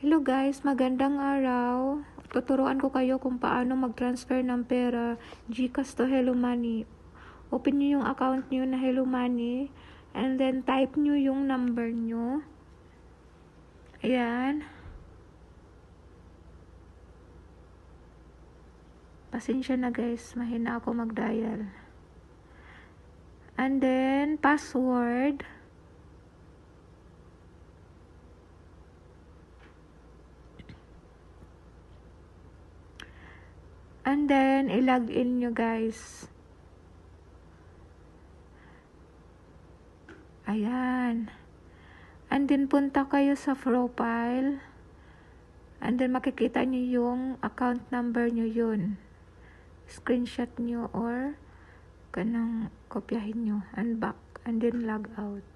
Hello guys, magandang araw. Tuturuan ko kayo kung paano mag-transfer ng pera GCash to Hello Money. Open nyo yung account nyo na Hello Money and then type nyo yung number nyo. Ayan. Pasensya na guys, mahina ako mag-dial. And then password. And then i-log in nyo guys. Ayan. And then punta kayo sa profile. And then makikita nyo yung account number nyo yun. Screenshot nyo or kanang kopyahin nyo. And back. And then log out.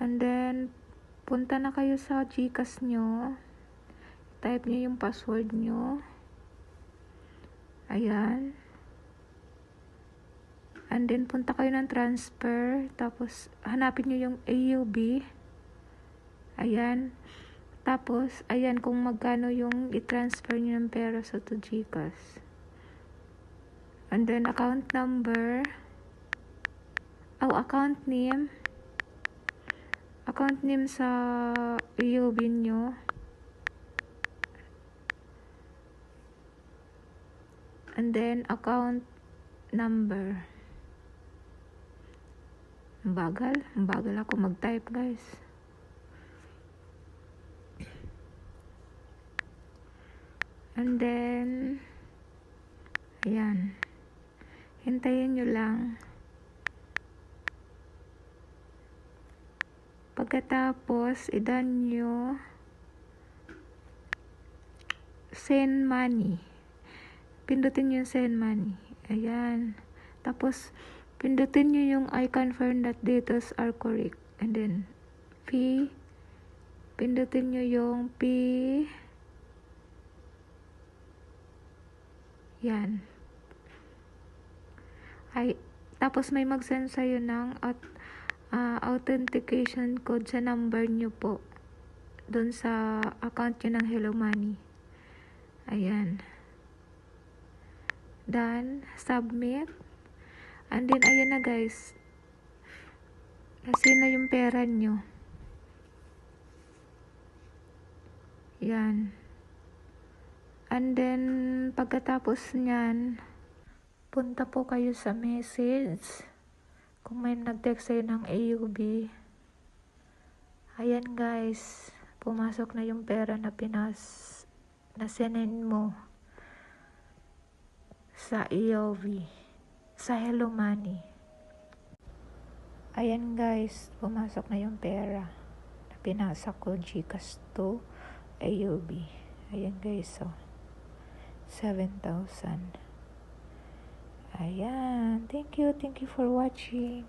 And then punta na kayo sa GCash nyo. Type nyo yung password nyo. Ayan. And then punta kayo ng transfer. Tapos hanapin nyo yung AUB. Ayan. Tapos, ayan kung magkano yung i-transfer nyo ng pera sa to GCash. And then, account number. Account name. Account name sa AUB nyo. And then, account number. Bagal ako mag-type guys. And then, ayan. Hintayin nyo lang. Pagkatapos, i-done nyo send money. Pindutin nyo yung send money. Ayan. Tapos, pindutin nyo yung I confirm that details are correct. And then, P. Pindutin nyo yung P. Yan. Tapos may mag-send sa'yo ng authentication code sa number nyo po. Doon sa account nyo ng Hello Money. Ayan. Done. Submit. And then, ayan na guys. Kasi na yung pera nyo. Yan. And then, pagkatapos nyan, punta po kayo sa message. Kung may nag-text sa'yo ng AUB. Ayan guys. Pumasok na yung pera na send mo sa AUB. Sa Hello Money. Ayan guys. Pumasok na yung pera na pinasa ko GCash to AUB. Ayan guys. 7,000. Ayan. Thank you for watching.